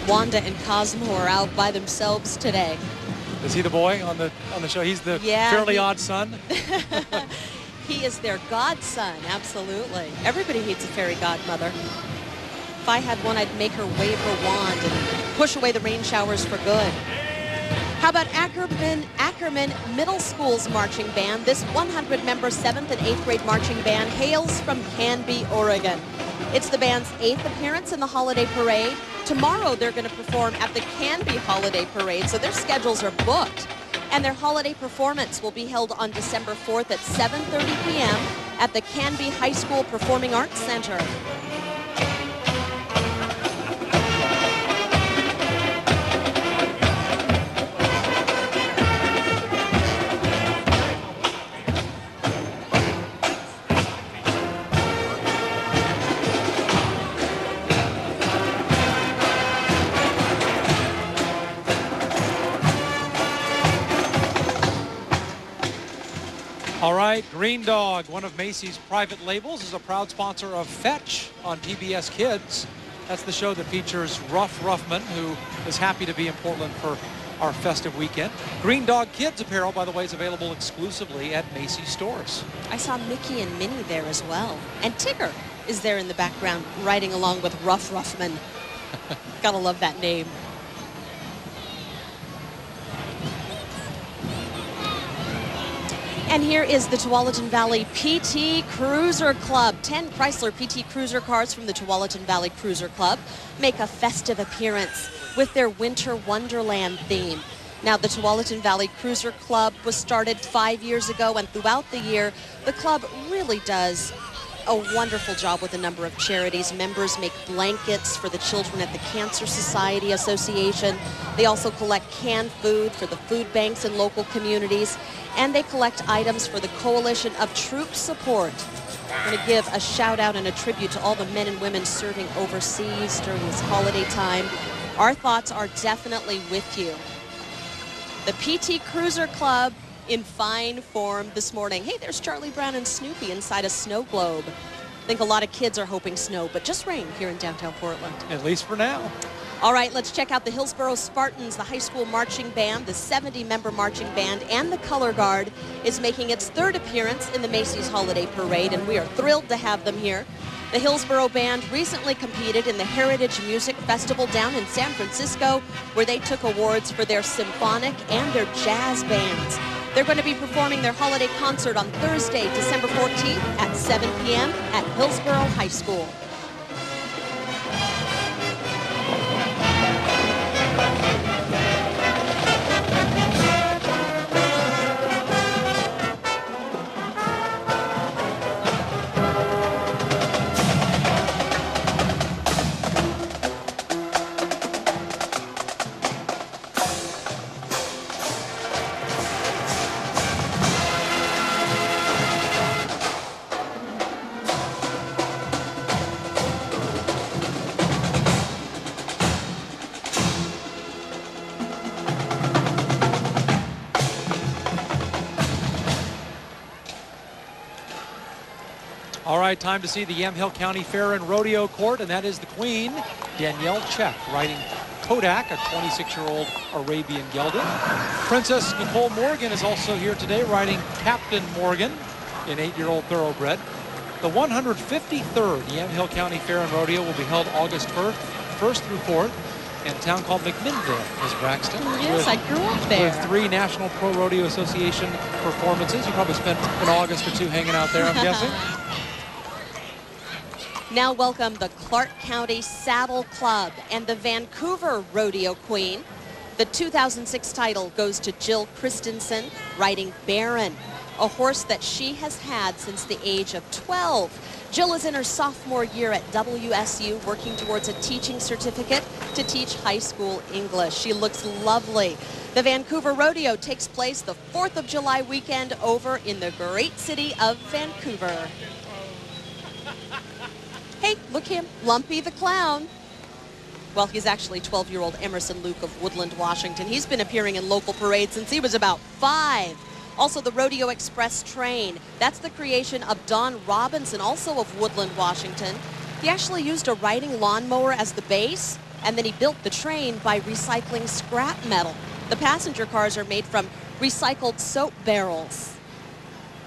Wanda and Cosmo are out by themselves today. Is he the boy on the show? He's the fairly odd son? He is their godson, absolutely. Everybody needs a fairy godmother. If I had one, I'd make her wave her wand and push away the rain showers for good. How about Ackerman Middle School's marching band? This 100-member 7th and 8th grade marching band hails from Canby, Oregon. It's the band's 8th appearance in the holiday parade. Tomorrow they're going to perform at the Canby Holiday Parade, so their schedules are booked. And their holiday performance will be held on December 4th at 7:30 p.m. at the Canby High School Performing Arts Center. All right, Green Dog, one of Macy's private labels, is a proud sponsor of Fetch on PBS Kids. That's the show that features Ruff Ruffman, who is happy to be in Portland for our festive weekend. Green Dog Kids apparel, by the way, is available exclusively at Macy's stores. I saw Mickey and Minnie there as well. And Tigger is there in the background, riding along with Ruff Ruffman. Gotta love that name. And here is the Tualatin Valley PT Cruiser Club. 10 Chrysler PT Cruiser cars from the Tualatin Valley Cruiser Club make a festive appearance with their Winter Wonderland theme. Now, the Tualatin Valley Cruiser Club was started 5 years ago, and throughout the year, the club really does a wonderful job with a number of charities. Members make blankets for the children at the Cancer Society Association. They also collect canned food for the food banks in local communities, and they collect items for the Coalition of Troop Support. I'm going to give a shout out and a tribute to all the men and women serving overseas during this holiday time. Our thoughts are definitely with you. The PT Cruiser Club in fine form this morning. Hey, there's Charlie Brown and Snoopy inside a snow globe. I think a lot of kids are hoping snow, but just rain here in downtown Portland. At least for now. All right, let's check out the Hillsboro Spartans, the high school marching band. The 70-member marching band and the color guard is making its third appearance in the Macy's Holiday Parade, and we are thrilled to have them here. The Hillsboro Band recently competed in the Heritage Music Festival down in San Francisco, where they took awards for their symphonic and their jazz bands. They're going to be performing their holiday concert on Thursday, December 14th at 7 p.m. at Hillsboro High School. All right, time to see the Yamhill County Fair and Rodeo Court, and that is the Queen, Danielle Check, riding Kodak, a 26-year-old Arabian gelding. Princess Nicole Morgan is also here today, riding Captain Morgan, an 8-year-old thoroughbred. The 153rd Yamhill County Fair and Rodeo will be held August 1st through 4th in a town called McMinnville, Ms. Braxton. Yes, I grew up there. With 3 National Pro Rodeo Association performances. You probably spent an August or 2 hanging out there, I'm guessing. Now welcome the Clark County Saddle Club and the Vancouver Rodeo Queen. The 2006 title goes to Jill Christensen, riding Baron, a horse that she has had since the age of 12. Jill is in her sophomore year at WSU, working towards a teaching certificate to teach high school English. She looks lovely. The Vancouver Rodeo takes place the 4th of July weekend over in the great city of Vancouver. Hey, look him, Lumpy the Clown. Well, he's actually 12-year-old Emerson Luke of Woodland, Washington. He's been appearing in local parades since he was about 5. Also, the Rodeo Express train. That's the creation of Don Robinson, also of Woodland, Washington. He actually used a riding lawnmower as the base, and then he built the train by recycling scrap metal. The passenger cars are made from recycled soap barrels.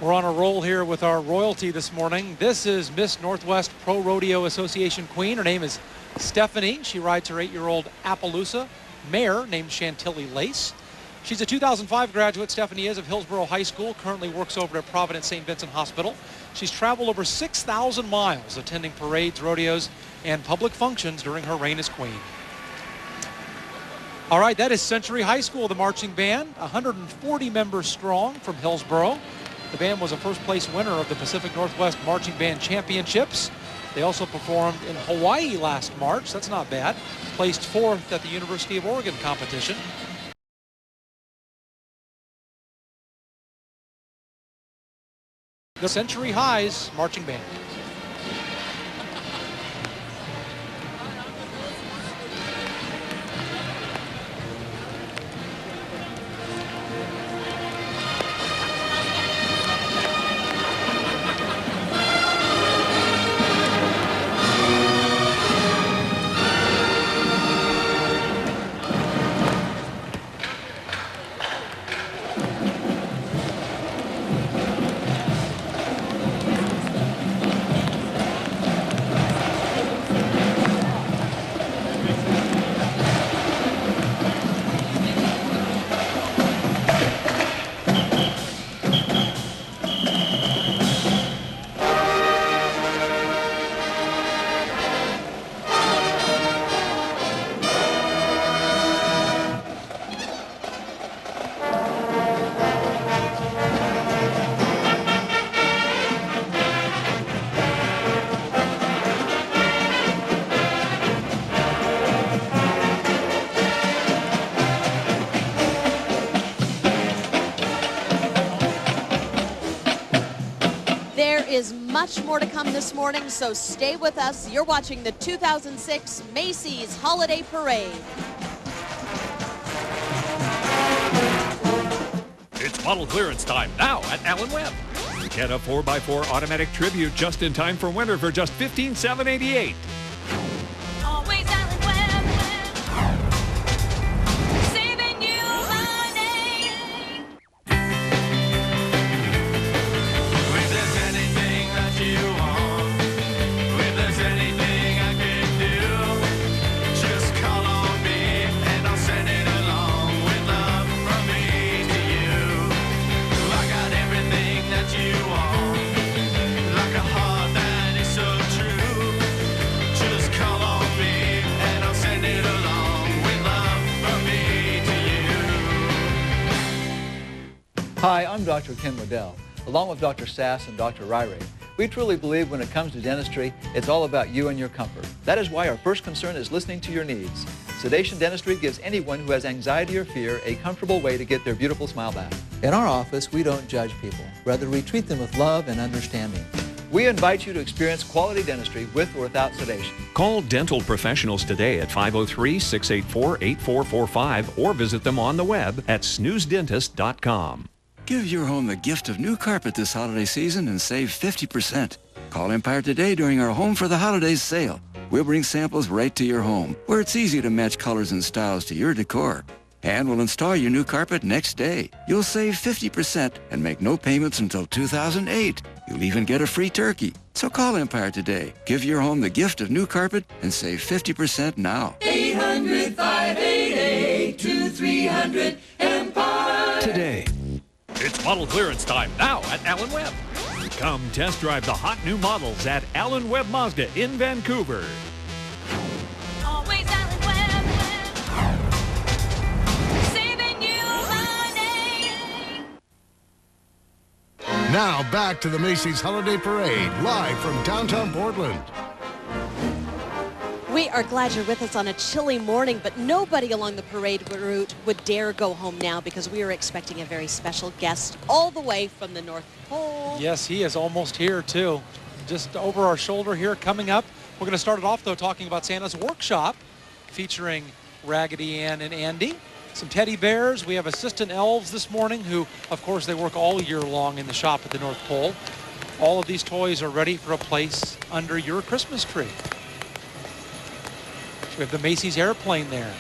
We're on a roll here with our royalty this morning. This is Miss Northwest Pro Rodeo Association Queen. Her name is Stephanie. She rides her 8-year-old Appaloosa mare named Chantilly Lace. She's a 2005 graduate, Stephanie is, of Hillsboro High School, currently works over at Providence St. Vincent Hospital. She's traveled over 6,000 miles attending parades, rodeos, and public functions during her reign as queen. All right, that is Century High School, the marching band, 140 members strong from Hillsboro. The band was a first-place winner of the Pacific Northwest Marching Band Championships. They also performed in Hawaii last March. That's not bad. Placed 4th at the University of Oregon competition. The Century High's marching band. There is much more to come this morning, so stay with us. You're watching the 2006 Macy's Holiday Parade. It's model clearance time now at Allen Webb. Get a 4x4 automatic Tribute just in time for winter for just $15,788. Always Allen Webb. Saving you money. If there's anything that you want, if there's anything I can do, just call on me and I'll send it along with love from me to you. I got everything that you want, like a heart that is so true. Just call on me and I'll send it along with love from me to you. Hi, I'm Dr. Ken Waddell. Along with Dr. Sass and Dr. Ryrie, we truly believe when it comes to dentistry, it's all about you and your comfort. That is why our first concern is listening to your needs. Sedation Dentistry gives anyone who has anxiety or fear a comfortable way to get their beautiful smile back. In our office, we don't judge people. Rather, we treat them with love and understanding. We invite you to experience quality dentistry with or without sedation. Call dental professionals today at 503-684-8445 or visit them on the web at snoozedentist.com. Give your home the gift of new carpet this holiday season and save 50%. Call Empire today during our Home for the Holidays sale. We'll bring samples right to your home, where it's easy to match colors and styles to your decor. And we'll install your new carpet next day. You'll save 50% and make no payments until 2008. You'll even get a free turkey. So call Empire today. Give your home the gift of new carpet and save 50% now. 800-588-2300 Empire. Today. It's model clearance time now at Allen Webb. Come test drive the hot new models at Allen Webb Mazda in Vancouver. Always Allen Webb. Saving you money. Now back to the Macy's Holiday Parade, live from downtown Portland. We are glad you're with us on a chilly morning, but nobody along the parade route would dare go home now because we are expecting a very special guest all the way from the North Pole. Yes, he is almost here, too. Just over our shoulder here coming up. We're going to start it off, though, talking about Santa's Workshop, featuring Raggedy Ann and Andy. Some teddy bears. We have assistant elves this morning who, of course, they work all year long in the shop at the North Pole. All of these toys are ready for a place under your Christmas tree. We have the Macy's airplane there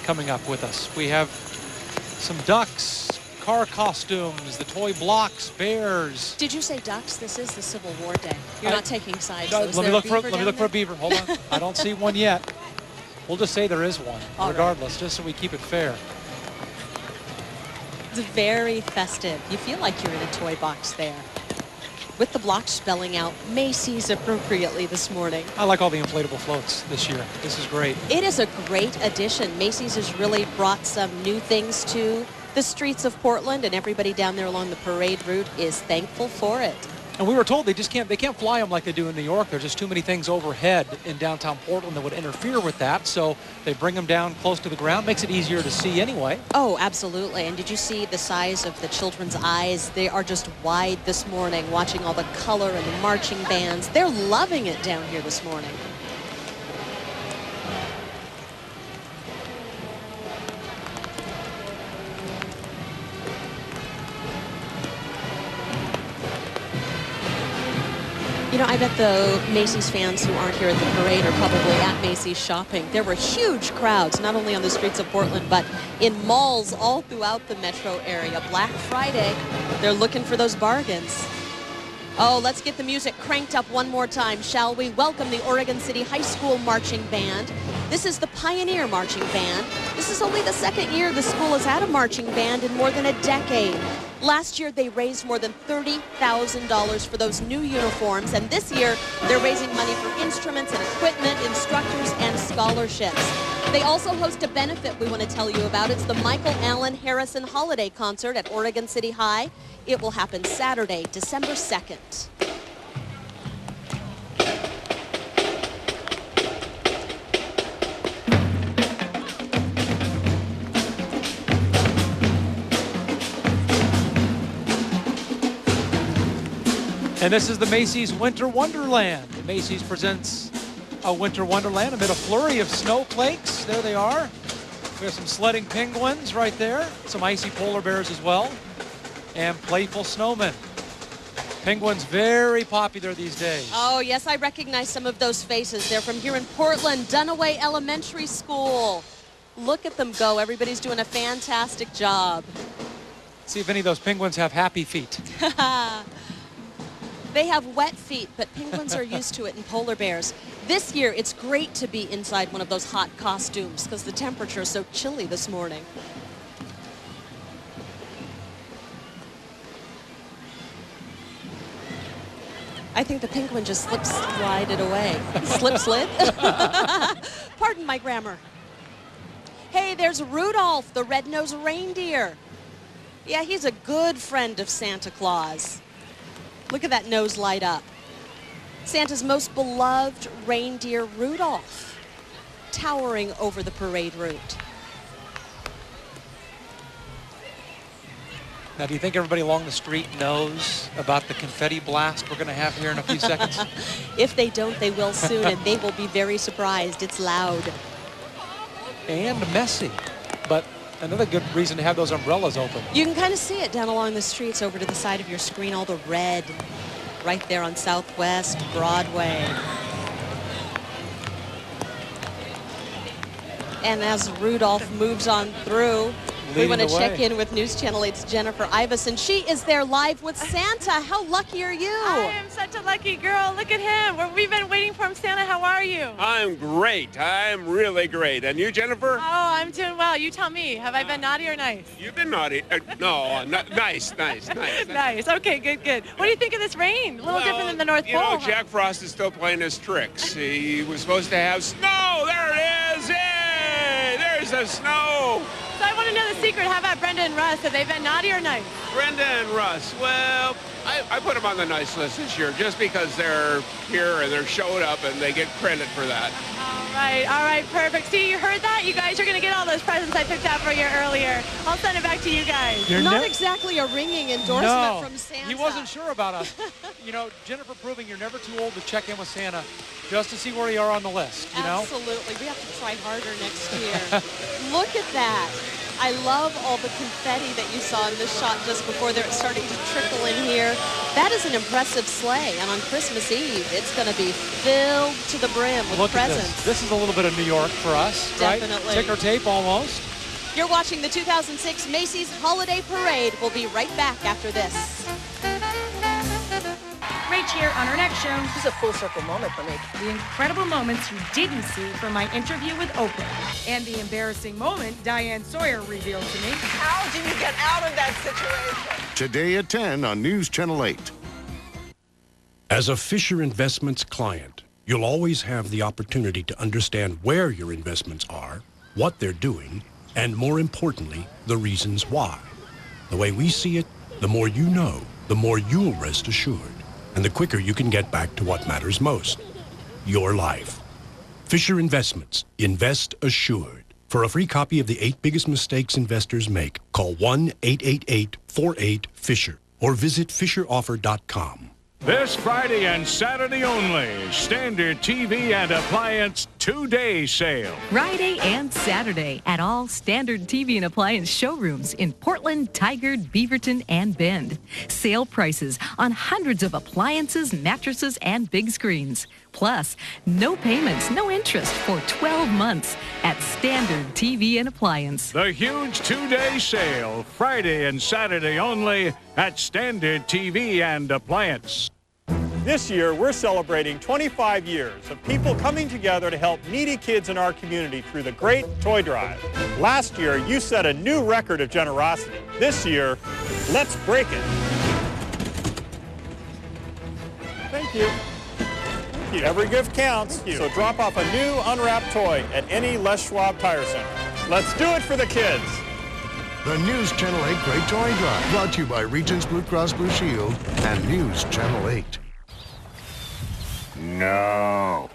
coming up with us. We have some ducks, car costumes, the toy blocks, bears. Did you say ducks? This is the Civil War day. You're not taking sides. Let me look for a beaver. Hold on. I don't see one yet. We'll just say there is one, regardless, just so we keep it fair. It's very festive. You feel like you're in a toy box there, with the blocks spelling out Macy's appropriately this morning. I like all the inflatable floats this year. This is great. It is a great addition. Macy's has really brought some new things to the streets of Portland, and everybody down there along the parade route is thankful for it. And we were told they can't fly them like they do in New York. There's just too many things overhead in downtown Portland that would interfere with that. So they bring them down close to the ground. Makes it easier to see anyway. Oh, absolutely. And did you see the size of the children's eyes? They are just wide this morning, watching all the color and the marching bands. They're loving it down here this morning. You know, I bet the Macy's fans who aren't here at the parade are probably at Macy's shopping. There were huge crowds, not only on the streets of Portland, but in malls all throughout the metro area. Black Friday, they're looking for those bargains. Oh, let's get the music cranked up one more time, shall we? Welcome the Oregon City High School Marching Band. This is the Pioneer Marching Band. This is only the second year the school has had a marching band in more than a decade. Last year, they raised more than $30,000 for those new uniforms, and this year, they're raising money for instruments and equipment, instructors, and scholarships. They also host a benefit we want to tell you about. It's the Michael Allen Harrison Holiday Concert at Oregon City High. It will happen Saturday, December 2nd. And this is the Macy's Winter Wonderland. Macy's presents a Winter Wonderland amid a flurry of snowflakes. There they are. We have some sledding penguins right there, some icy polar bears as well, and playful snowmen. Penguins very popular these days. Oh, yes, I recognize some of those faces. They're from here in Portland, Dunaway Elementary School. Look at them go. Everybody's doing a fantastic job. See if any of those penguins have happy feet. They have wet feet, but penguins are used to it, and polar bears. This year, it's great to be inside one of those hot costumes because the temperature is so chilly this morning. I think the penguin just slip-slided away. Slip-slid? Pardon my grammar. Hey, there's Rudolph, the red-nosed reindeer. Yeah, he's a good friend of Santa Claus. Look at that nose light up. Santa's most beloved reindeer, Rudolph, towering over the parade route. Now, do you think everybody along the street knows about the confetti blast we're going to have here in a few seconds? If they don't, they will soon, and they will be very surprised. It's loud. And messy. But another good reason to have those umbrellas open. You can kind of see it down along the streets over to the side of your screen, all the red right there on Southwest Broadway. And as Rudolph moves on through, we want to check in with News Channel 8's Jennifer Iveson. She is there live with Santa. How lucky are you? I am such a lucky girl. Look at him. We've been waiting for him. Santa, how are you? I'm great. I'm really great. And you, Jennifer? Oh, I'm doing well. You tell me. Have I been naughty or nice? You've been naughty. Nice. Nice. Okay, good. What do you think of this rain? A little different than the North Pole. You know, huh? Jack Frost is still playing his tricks. He was supposed to have snow. There it is. Hey, there's the snow. So I want to know the secret. How about Brenda and Russ? Have they been naughty or nice? Brenda and Russ, well, I put them on the nice list this year just because they're here and they're showed up and they get credit for that. All right, perfect. See, you heard that? You guys are going to get all those presents I picked out for you earlier. I'll send it back to you guys. Not exactly a ringing endorsement No, from Santa. he wasn't sure about us. You know, Jennifer proving you're never too old to check in with Santa just to see where you are on the list, you know? Absolutely. We have to try harder next year. Look at that. I love all the confetti that you saw in this shot just before there. It's starting to trickle in here. That is an impressive sleigh, and on Christmas Eve, it's going to be filled to the brim with Look presents. at this. This is a little bit of New York for us, Definitely. right? Ticker tape almost. You're watching the 2006 Macy's Holiday Parade. We'll be right back after this. Rach here on our next show. This is a full circle moment for me. The incredible moments you didn't see from my interview with Oprah. And the embarrassing moment Diane Sawyer revealed to me. How did you get out of that situation? Today at 10 on News Channel 8. As a Fisher Investments client, you'll always have the opportunity to understand where your investments are, what they're doing, and more importantly, the reasons why. The way we see it, the more you know, the more you'll rest assured. And the quicker you can get back to what matters most, your life. Fisher Investments. Invest assured. For a free copy of the 8 biggest mistakes investors make, call 1-888-48-FISHER or visit fisheroffer.com. This Friday and Saturday only, Standard TV and Appliance 2-day sale. Friday and Saturday at all Standard TV and Appliance showrooms in Portland, Tigard, Beaverton, and Bend. Sale prices on hundreds of appliances, mattresses, and big screens. Plus, no payments, no interest for 12 months at Standard TV and Appliance. The huge 2-day sale, Friday and Saturday only at Standard TV and Appliance. This year, we're celebrating 25 years of people coming together to help needy kids in our community through the Great Toy Drive. Last year, you set a new record of generosity. This year, let's break it. Thank you. Every gift counts, so drop off a new unwrapped toy at any Les Schwab Tire Center. Let's do it for the kids. The News Channel 8 Great Toy Drive, brought to you by Regents Blue Cross Blue Shield and News Channel 8. No.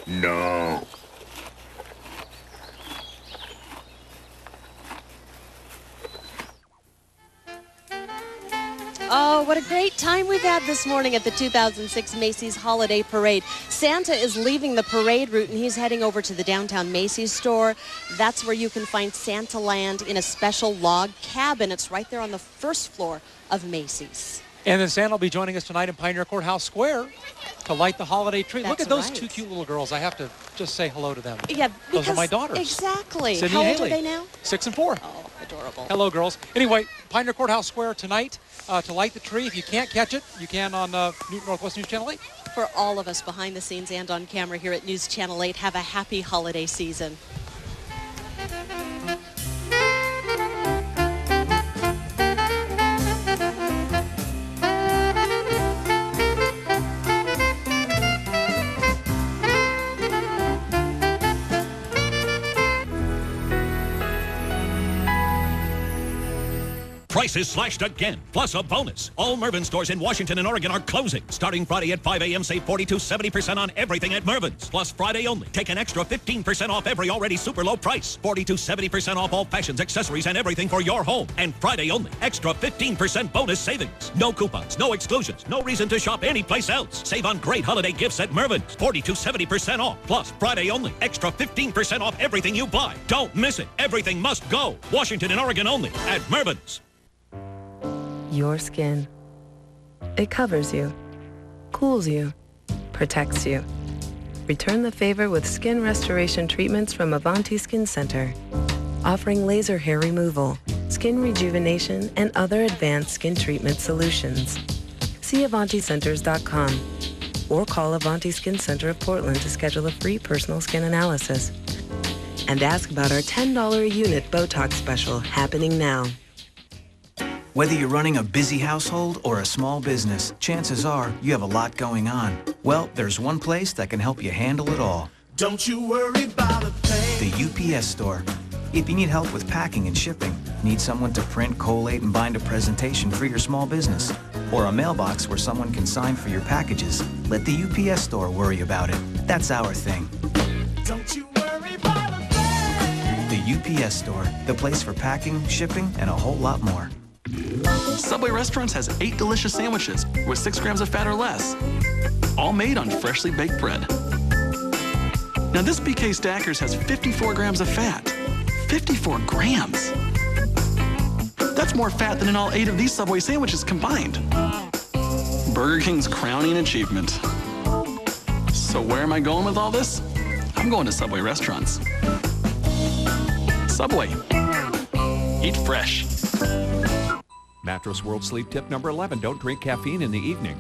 No. what a great time we've had this morning at the 2006 Macy's Holiday Parade. Santa is leaving the parade route and he's heading over to the downtown Macy's store. That's where you can find Santa Land in a special log cabin. It's right there on the first floor of Macy's. And then Santa will be joining us tonight in Pioneer Courthouse Square to light the holiday tree. Look at those two cute little girls. I have to just say hello to them. Yeah, those are my daughters. Exactly. Sydney How and old Haley. are they now? 6 and 4. Oh, adorable. Hello, girls. Anyway, Pioneer Courthouse Square tonight to light the tree. If you can't catch it, you can on Northwest News Channel 8. For all of us behind the scenes and on camera here at News Channel 8, have a happy holiday season. Prices slashed again, plus a bonus. All Mervyn stores in Washington and Oregon are closing. Starting Friday at 5 a.m., save 40 to 70% on everything at Mervyn's. Plus Friday only. Take an extra 15% off every already super low price. 40 to 70% off all fashions, accessories, and everything for your home. And Friday only. Extra 15% bonus savings. No coupons, no exclusions, no reason to shop anyplace else. Save on great holiday gifts at Mervyn's. 40 to 70% off. Plus Friday only. Extra 15% off everything you buy. Don't miss it. Everything must go. Washington and Oregon only at Mervyn's. Your skin. It covers you, cools you, protects you. Return the favor with skin restoration treatments from Avanti Skin Center, offering laser hair removal, skin rejuvenation, and other advanced skin treatment solutions. See AvantiCenters.com or call Avanti Skin Center of Portland to schedule a free personal skin analysis. And ask about our $10 a unit Botox special happening now. Whether you're running a busy household or a small business, chances are you have a lot going on. Well, there's one place that can help you handle it all. Don't you worry about a thing. The UPS Store. If you need help with packing and shipping, need someone to print, collate, and bind a presentation for your small business, or a mailbox where someone can sign for your packages, let the UPS Store worry about it. That's our thing. Don't you worry about a thing. The UPS Store, the place for packing, shipping, and a whole lot more. Subway Restaurants has 8 delicious sandwiches with 6 grams of fat or less, all made on freshly baked bread. Now this BK Stackers has 54 grams of fat. 54 grams! That's more fat than in all 8 of these Subway sandwiches combined. Burger King's crowning achievement. So where am I going with all this? I'm going to Subway Restaurants. Subway. Eat fresh. Mattress World Sleep tip number 11, don't drink caffeine in the evening.